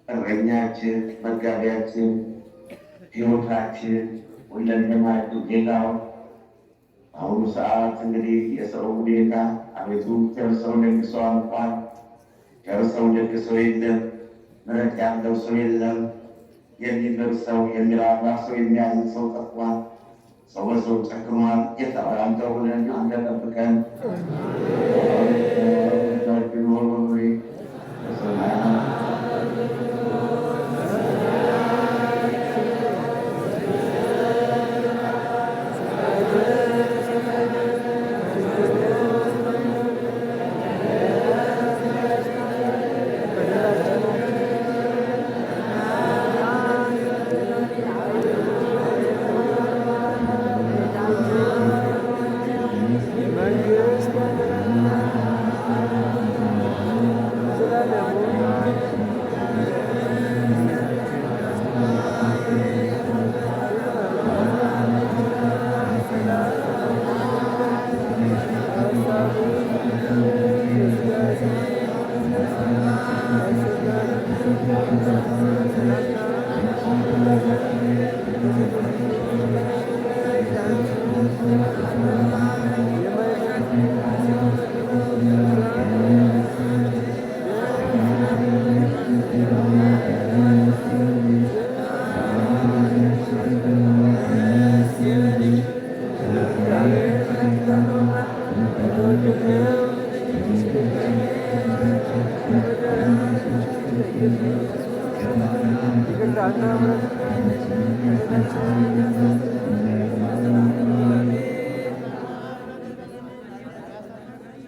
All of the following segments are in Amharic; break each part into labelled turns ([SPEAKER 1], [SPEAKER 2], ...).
[SPEAKER 1] እረኛችን፣ መጋቢያችን፣ ሕይወታችን ሁለንተናቱ ጌታው በአሁኑ ሰዓት እንግዲህ የሰው ሁኔታ አቤቱ ጨርሰው ደግሰው አልፏል። ጨርሰው ደግሰው የለም። ምሕረት ያለው ሰው የለም። የሚምር ሰው የሚራራ ሰው የሚያዝን ሰው ጠፍቷል። ሰው በሰው ጨክሟል። ጌታ አንተ ሆነን አንተ ጠብቀን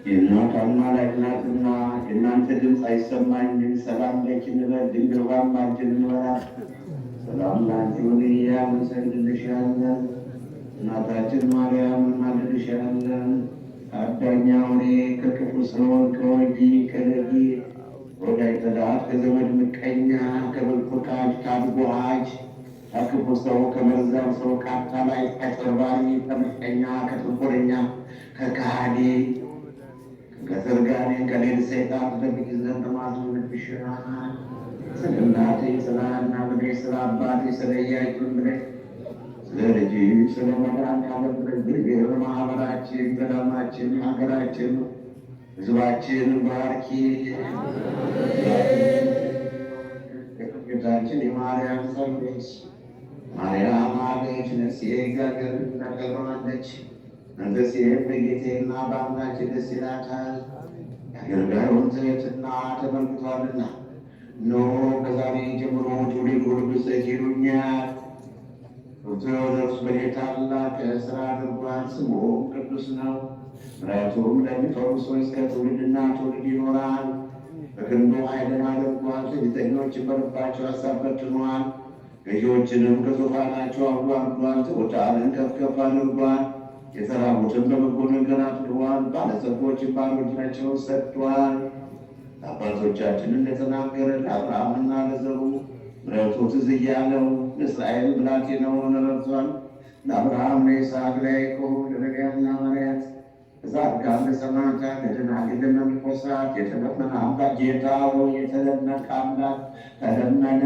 [SPEAKER 1] የእናት አማላጅ ናትና የእናንተ ድምፅ አይሰማኝም። ሰላም ለኪ እንበል ድንግል ባማልጅን እንበላት። ሰላም ላንቺ ይሁን እያልን እንሰግድልሻለን። እናታችን ማርያም እንማልድሻለን። አዳኛ ሆኔ ከክፉ ሰውን ከወጊ ከደጊ ወዳጅ ጠላት ከዘመድ ምቀኛ ከበልኩታጅ ከአድጎሃጅ ከክፉ ሰው ከመርዛም ሰው ከአታላይ ከጨባሪ ከምቀኛ ከጥንቆለኛ ከካሃዲ ከዘርጋኔ ከሌል ሰይጣን ትጠብቂ ዘንድ ማዝንብሽናል። ስለ እናቴ ስለ ሐና ብለሽ ስለ አባቴ ስለ ኢያቄም ብለሽ ስለ ልጅ ስለ መድኃኒዓለም ብለሽ ማህበራችን፣ ገዳማችን፣ ሀገራችን፣ ህዝባችን ባርኪ። የእመቤታችን የማርያም ጸሎት ማርያም አለች ነፍሴ እግዚአብሔርን ታከብረዋለች። መንፈሴም በጌቴና በአምላኬ ደስ ይላታል። የአገልጋዩን ትሕትና ተመልክቷልና። እነሆ ከዛሬ ጀምሮ ትውልድ ሁሉ ብፅዕት ይሉኛል። እርሱ በእኔ ታላቅ ሥራ አድርጓል። ስሙም ቅዱስ ነው። ምሕረቱም ለሚፈሩ ሰዎች እስከ ትውልድና ትውልድ ይኖራል። በክንዱ ኃይልን አድርጓል። ትዕቢተኞችን በልባቸው ሐሳብ በትኗል። ገዢዎችንም ከዙፋናቸው አዋርዷል። ትሑታንን ከፍ ከፍ አድርጓል። የተራቡትን በበጎ ነገር አጥግቧል። ባለጸጎችን ባሮቻቸውን ሰጥቷል። አባቶቻችን እንደተናገረ ለአብርሃምና ለዘሩ ምሕረቱ ትዝ እያለው ለእስራኤል ብላቴናውን ረድቷል። ለአብርሃም ለይስሐቅ ለያዕቆብ ለነቢያትና ሐዋርያት ለጻድቃን ለሰማዕታት ለደናግል ለመነኮሳት የተለመነ አምላክ ጌታ ሆይ የተለመንክ አምላክ ተለመነ።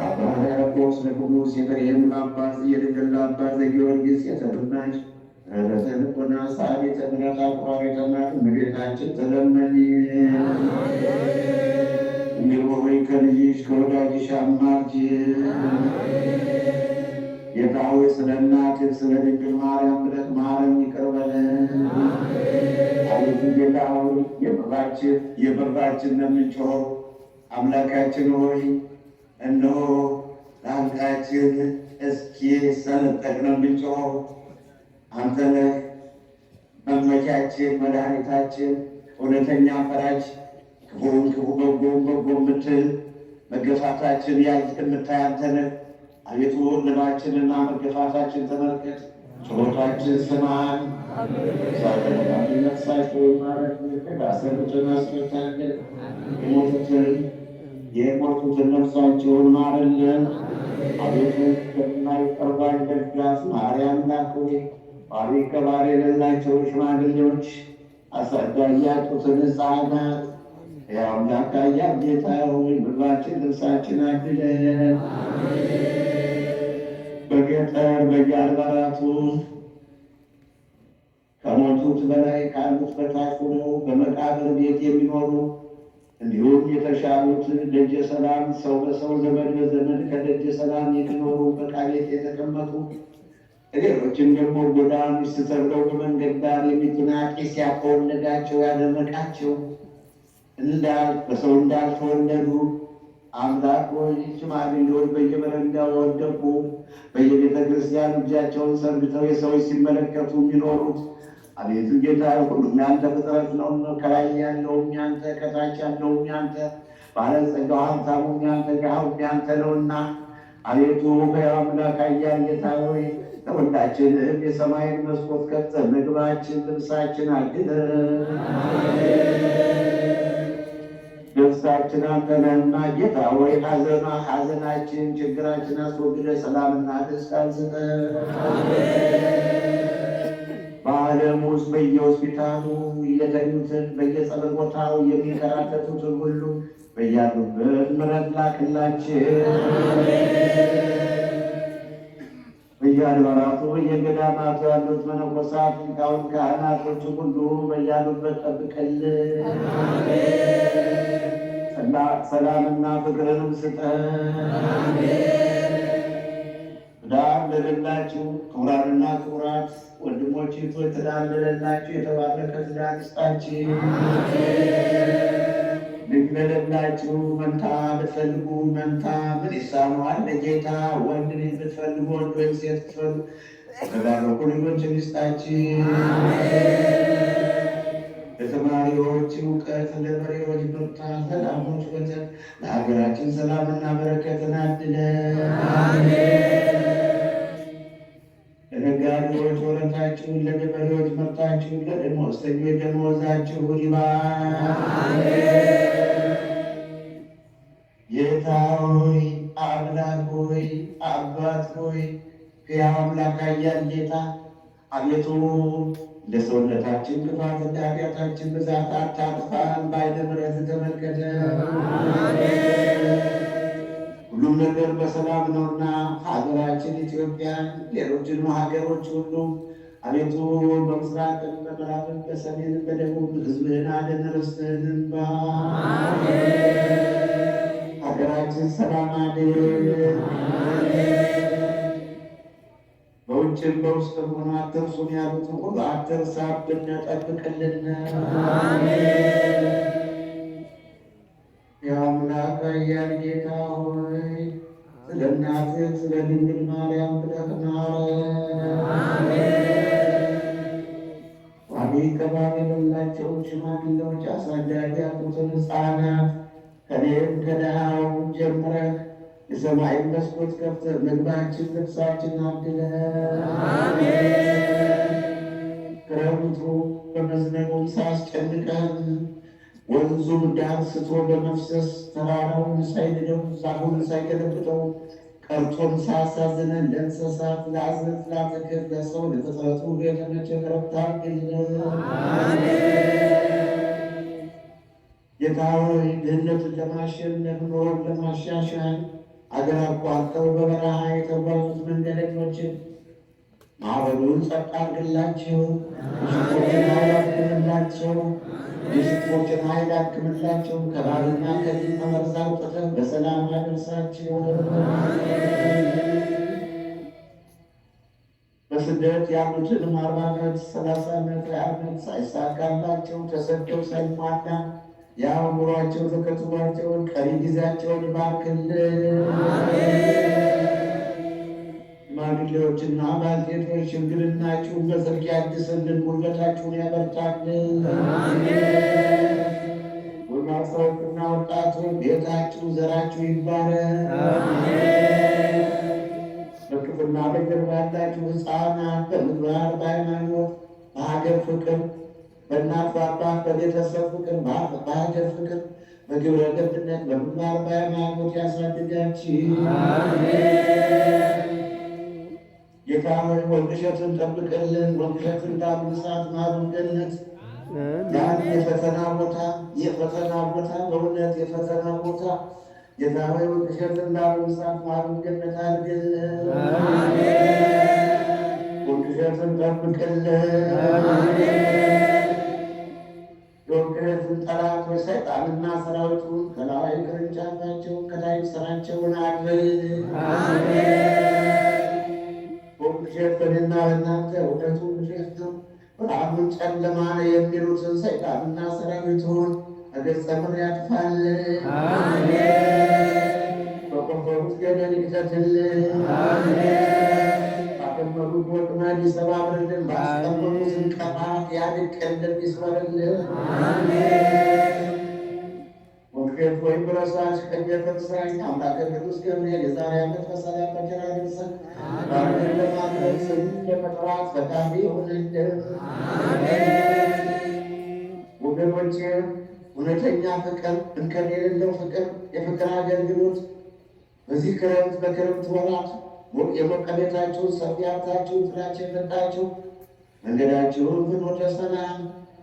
[SPEAKER 1] አባ ሕርያቆስ ለቅዱስ ኤፍሬም ለአባት የድንግል አባት ዘጊዮርጊስ የተለመንሽ ረተ ልቦና ሳቢተ ምሕረት አቁራሪተ እምነት እመቤታችን ተለመኒ። እንዲሁ ሆይ ከልጅሽ ከወዳጅሽ አማልጅ። ጌታ ሆይ ስለ እናትህ ስለ ድንግል ማርያም ብለህ ማረን፣ ይቅር በለን። አቤቱ ጌታ ሆይ የበራችን ነው የምንጮኸው። አምላካችን ሆይ እነሆ ለአንቃችን እስኪ ሰነጠቅ ነው የምንጮኸው። አንተ ነህ መመኪያችን፣ መድኃኒታችን፣ እውነተኛ ፈራጅ፣ ክፉን ክፉ በጎን በጎ የምትል መገፋታችን የምታይ አንተ ነህ። አቤቱ ልባችንና መገፋታችን ተመልከት፣ ጸሎታችን ስማን። ነፍሳቸው ማለት ከዳሰሩትን አስፈታለን። የሞቱትን ነፍሳቸውን ማረልን። አቤቱ ከማይቀርባን ደጋፍ ማርያም ላክ ሆይ ባሪ ከባሪ የሌላቸው ሽማግሌዎች አሳዳጊ ያጡትን ሕፃናት የአምላክ አያል ጌታ ሆይ ምግባችን ልብሳችን አድለን። በገጠር በየአድባራቱ ከሞቱት በላይ ካሉት በታች ሆነው በመቃብር ቤት የሚኖሩ እንዲሁም የተሻሉት ደጀ ሰላም ሰው በሰው ዘመድ በዘመድ ከደጀ ሰላም የሚኖሩ በዕቃ ቤት የተቀመጡ ሌሎችም ደግሞ ጎዳና ውስጥ ተብለው በመንገድ ዳር የሚገኙ ጢስ ያልተወለዳቸው ያደመቃቸው በሰው እንዳልተወለዱ አምላክ ሆይ ሽማግሌዎች በየበረንዳው ወደቁ። በየቤተ ክርስቲያን እጃቸውን ሰንብተው የሰዎች ሲመለከቱ የሚኖሩት አቤቱ ጌታ ሁሉም ያንተ ፍጥረት ነው። ከላይ ያለውም ያንተ፣ ከታች ያለውም ያንተ፣ ባለጸጋው ሀብታሙም ያንተ፣ ድሃውም ያንተ ነውና አቤቱ ሕያው አምላክ ኃያል ጌታ ሆይ ለሁላችንም የሰማይን መስኮት ከፍተህ ምግባችን ልብሳችን አድለን። ደስታችን አንተ ነህና ጌታ ሆይ ሐዘናችን ችግራችን አስወግደህ ሰላምና ደስታን ስጠን። በዓለም ውስጥ በየሆስፒታሉ የተኙትን በየጸሎት ቦታው የሚንከራተቱትን ሁሉ በያሉበት ምሕረት ላክላቸው። በየአድባራቱ በየገዳማቱ ያሉት መነኮሳት፣ ሊቃውንት፣ ካህናቶች ሁሉ በያሉበት ጠብቅልን። ሰላምና ፍቅርንም ስጠን። ትዳር ለሌላችሁ ክቡራንና ክቡራት ወንድሞች እህቶች፣ ትዳር ለሌላችሁ የተባረከ ትዳር ይስጣችሁ። ልጅ ለሌላችሁ መንታ ብትፈልጉ መንታ ምን ይሳነዋል ለጌታ። ወንድ ልጅ ብትፈልጉ ወንድ ወይም ሴት ብትፈልጉ የተባረኩ ልጆችን ይስጣችሁ። ለተማሪዎች እውቀት፣ ለመሪዎች ብርታት፣ ለላሞች ወተት፣ ለሀገራችን ሰላምና በረከትን አድለን። ለነጋዴዎች ወረታችሁን፣ ለገበሬዎች ምርታችሁን፣ ለደመወዝተኞች ደመወዛችሁን ይባርክ። ጌታ ሆይ፣ አምላክ ሆይ፣ አባት ሆይ፣ ሕያው አምላክ ኃያል ጌታ አቤቱ ለሰውነታችን ክፋት እንደ ኃጢአታችን ብዛት አታጥፋን፣ በዓይነ ምሕረትህ ተመልከተን። ሁሉም ነገር በሰላም ነውና ሀገራችን ኢትዮጵያን፣ ሌሎችንም ሀገሮች ሁሉ አቤቱ በምስራቅም በምዕራብም በሰሜንም በደቡብ ሕዝብህን አድን፣ ርስትህን ሀገራችን ሰላም አድን። በውጭም በውስጥም ሆነ አትርሱን ያሉትን ሁሉ አትርሳብን፣ ጠብቅልን። የአምላክ ኃያል ጌታ ሆይ ስለ እናትህ ስለ ድንግል ማርያም ብለህ ማረን። ዋቢ ከባቢ የሌላቸው ሽማግሌዎች አሳዳጊ ያሉትን ሕፃናት ከኔም ከድሃው ጀምረህ የሰማይን መስኮት ከፍተህ ምግባችን ልብሳችን አድለን። ክረምቱ በመዝነቡም ሳያስጨንቀን ወንዙም ዳር ስቶ በመፍሰስ ተራራውን ሳይንደው ዛፉን ሳይገለብጠው ቀርቶም ሳያሳዝነን ለእንስሳት፣ ለአዝርዕት፣ ለአትክልት፣ ለሰው ለፍጥረቱ የተመቸ ዕረፍት አድርግልን። ጌታ ሆይ ድህነትን ለማሸነፍ ኑሮን ለማሻሻል አገር አቋርጠው በበረሃ የተጓዙት መንገደኞችን ማዕበሉን ጸጥ አድርግላቸው። የሽፍቶችን ኃይል አድክምላቸው። የሽፍቶችን ኃይል አድክምላቸው። ከባህርና ከዚህ ከመርዝ አውጥተህ በሰላም አደርሳቸው። በስደት ያሉትንም 40 ዓመት 30 ዓመት 20 ዓመት ሳይሳካላቸው ተሰደው ሳይሟላ ያው ኑሯቸው ተከትሏቸውን ቀሪ ጊዜያቸውን ባርክልን። ሽማግሌዎችና ባልቴቶች ሽምግልናችሁን በጽድቅ ያድስልን፣ ጉልበታችሁን ያበርታልን። ጎልማሳዎችና ወጣቶች ቤታችሁ ዘራችሁ ይባረክ። በክፍልና በጀርባ ያላችሁ ሕፃናት በምግባር በሃይማኖት በሀገር ፍቅር በእናት በአባት በቤተሰብ ፍቅር በሀገር ፍቅር በግብረ ገብነት በምግባር በሃይማኖት ያሳድጋችሁ። ጌታ ሆይ ወንድሸትን ጠብቅልን። ወንድሸትን ዳብሳት ማሩን ገነት ያን የፈተና ቦታ በእውነት የፈተና ቦታ ጌታ ሆይ ወንድሸትን ዳብሳት ማሩን ገነት አድርግልን። ወንድሸትን ጠብቅልን። የወንድሸትን ጠላቶች ሰይጣንና ሰራዊቱን ከላይ ቅርንጫፋቸውን ከላይ ስራቸውን አድርግ። ውሸት በእኔና በእናንተ እውነቱ ውሸት ነው፣ ብርሃኑን ጨለማ ነው የሚሉትን ሰይጣንና ሰራዊቱን ከገጸ ምድር ያጥፋልን። በቆፈሩት ገደል ይክተትልን። ባከመሩት ወጥመድ ይሰባብርልን። ባስቀመጡት እንቅፋት ያድቅልን፣ ይስበርልን። ወንጌል ወይም ብረሳች ከየፈርሳኝ አምላከ ቅዱስ ገብርኤል የዛሬ ዓመት በሰላም በቸር አድርሰን ባርክን ለማድረግ ስም ለመጥራት ፈቃድ ይሁንልን። ወገኖቼ እውነተኛ ፍቅር፣ እንከን የሌለው ፍቅር፣ የፍቅር አገልግሎት በዚህ ክረምት በክረምት ወራት የሞቀ ቤታችሁን ሰፊ ሀብታችሁን ጥላችሁ የሰጣችሁ መንገዳችሁን ፍኖተ ሰላም፣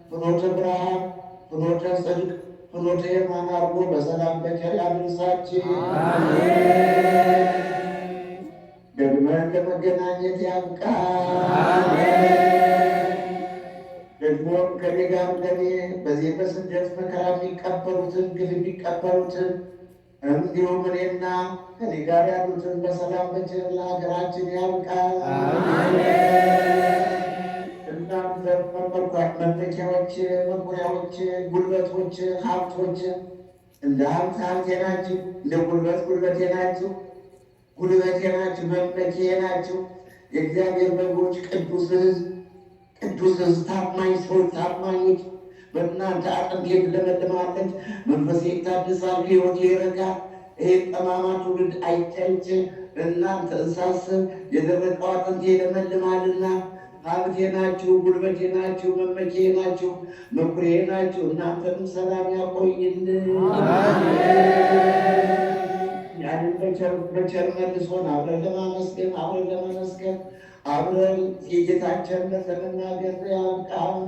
[SPEAKER 1] ፍኖተ ብርሃን፣ ፍኖተ ጽድቅ፣ ፍኖተ የማን አድርጎ በሰላም በቸር ያድርሳችሁ። ደግመን ለመገናኘት ያብቃን። ደግሞም ከኔ ጋር በዚህ በስደት መከራ የሚቀበሉትን ግፍ የሚቀበሉትን እንዲሁም እኔና ከኔ ጋር ያሉትን በሰላም በቸር ለሀገራችን ያብቃን። እናንተ መመኪያዎች፣ መኩሪያዎች፣ ጉልበቶች፣ ሀብቶች እንደ ሀብት ሀብቴ ናችሁ፣ እንደ ጉልበት ጉልበቴ ናችሁ፣ ጉልበቴ ናችሁ፣ መመኪያ ናችሁ። የእግዚአብሔር በጎች ቅዱስ ሕዝብ ታማኝ ሰዎች፣ ታማኞች በእናንተ አጥንቴ ትለመልማለች፣ መንፈሴ ይታደሳል፣ ሕይወቴ ይረጋል። ይህ ጠማማ ትውልድ አይቻይች እናንተ እንሳስብ የደረቀው አጥንቴ ይለመልማልና ሀብቴ ናችሁ፣ ጉልበቴ ናችሁ፣ መመኪያ ናችሁ፣ መኩሪያ ናችሁ። እናንተንም ሰላም ያቆይልን። ያንን በቸር መልሶን አብረን ለማመስገን አብረን የጌታችንን ለመናገር ያብቃን።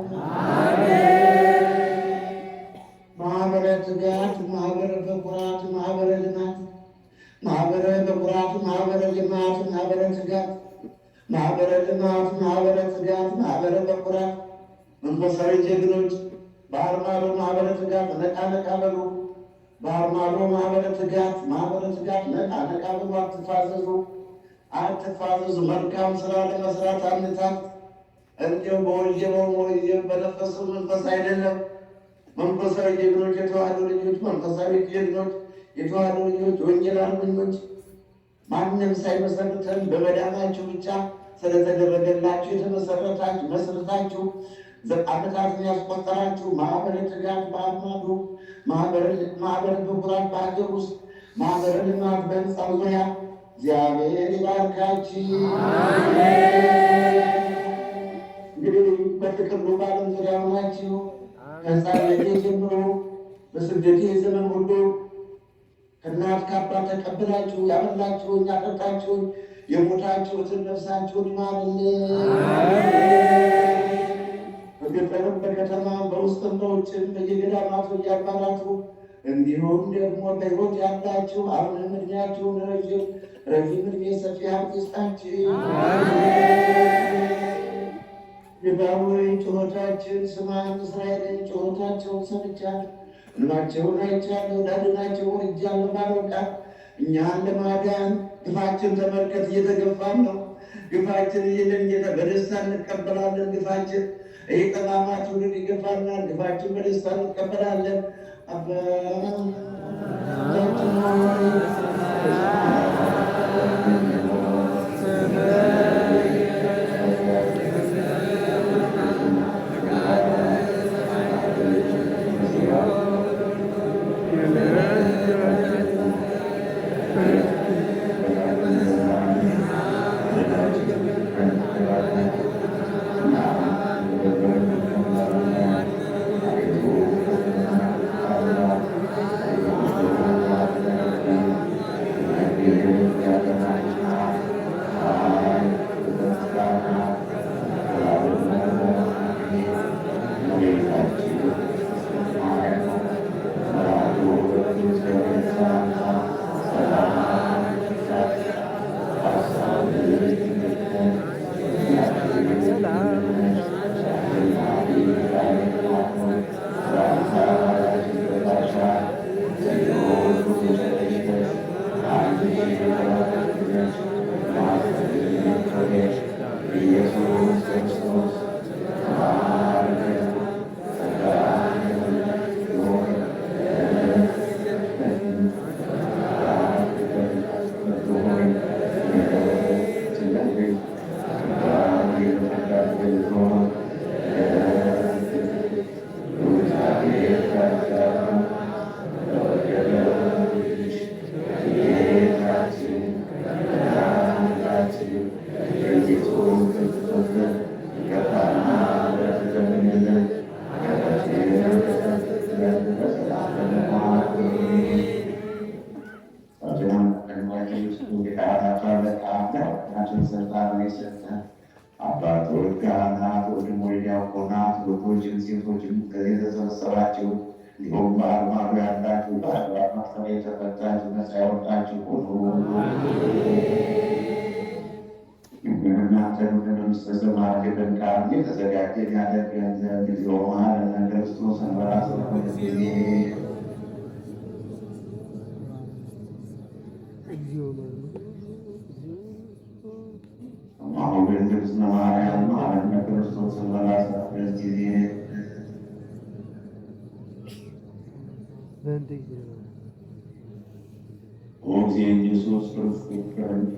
[SPEAKER 1] ማህበረ ትጋት፣ ማህበረ በኩራት፣ ማህበረ ልማት፣ ማህበረ በኩራት፣ ማህበረ ልማት፣ ማህበረ ትጋት፣ ማህበረ ልማት፣ ማህበረ ትጋት፣ ማህበረ በኩራት መንፈሳዊ ጀግኖች ባህር ማዶ ማህበረ ትጋት ነቃ ነቃ በሉ። ባህር ማዶ ማህበረ ትጋት ነቃ ነቃ በሉ። አትፋዘዙ። መልካም ስራ ለመስራት አንታት። እንዲሁ በወጀበው በነፈሱ መንፈስ አይደለም። መንፈሳዊ ጀግኖች፣ የተዋህዶ ልጆች፣ መንፈሳዊ ጀግኖች፣ የተዋህዶ ልጆች፣ ወንጌል አርበኞች ማንም ሳይመሰርተን በመዳናችሁ ብቻ ስለተደረገላችሁ የተመሰረታችሁ መስርታችሁ ዓመታትን ያስቆጠራችሁ ማህበረ ትጋት ባህር ማዶ፣ ማህበረ በኩራት በሀገር ውስጥ፣ ማህበረ ልማት በህንፃው ዙሪያ እግዚአብሔር ይባርካችሁ። እንግዲህ በጥቅሉ በዓለም ዙሪያ ሆናችሁ ከሕፃንነቴ ጀምሮ በስደቴ ዘመን ሁሉ ከእናት ከአባት ተቀብላችሁ ያበላችሁኝ ያጠጣችሁኝ የሞታችሁትን ነፍሳችሁን ይማርልን። በገጠርም በከተማም በውስጥም በውጭም በየገዳማቱ እያባራቱ እንዲሁም ደግሞ በሕይወት ያላችሁ አሁንም እድሜያችሁን ረዥም እድሜ ሰፊ ሀብት ይስጣችሁ። ጌታዊ ጩኸታችን ስማን። እስራኤልን ጩኸታቸውን ሰምቻለሁ፣ እንባቸውን አይቻለሁ፣ ላድናቸውን እጃለሁ። ባሮቃ እኛን ለማዳን ግፋችን ተመልከት፣ እየተገፋን ነው። ግፋችን እየለን በደስታ እንቀበላለን። ግፋችን ይህ ጠማማ ትውልድ ይገፋናል። ግፋችን በደስታ እንቀበላለን። አባቶች፣ ካህናት፣ ወንድሞች ዲያቆናት፣ ወንዶችም ሴቶችም ከዚህ የተሰበሰባችሁ እንዲሁም በአርማዶ ያላችሁ በአድባራት ማስተማር የተፈታችሁ ነፃ ያወጣችሁ ሁሉ እናንተን መንግሥተ ሰማያት የበቃን የተዘጋጀን ያደርገን ዘንድ እግዚኦ መሐረነ ክርስቶስ በራስ ጊዜ አሁን በእግዝእትነ ማርያም መሐረነ ክርስቶስ በራስ ጊዜ ኦግዚእ ኢየሱስ ክርስቶስ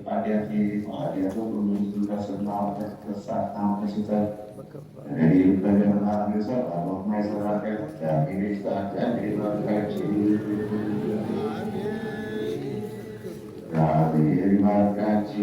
[SPEAKER 1] ኃጢአቴ ኃጢአተ ሁሉ ተሰና ተሳታ ተሽተ እኔ በገና ሰራ ማይሰራ እግዚአብሔር ይባርካችሁ።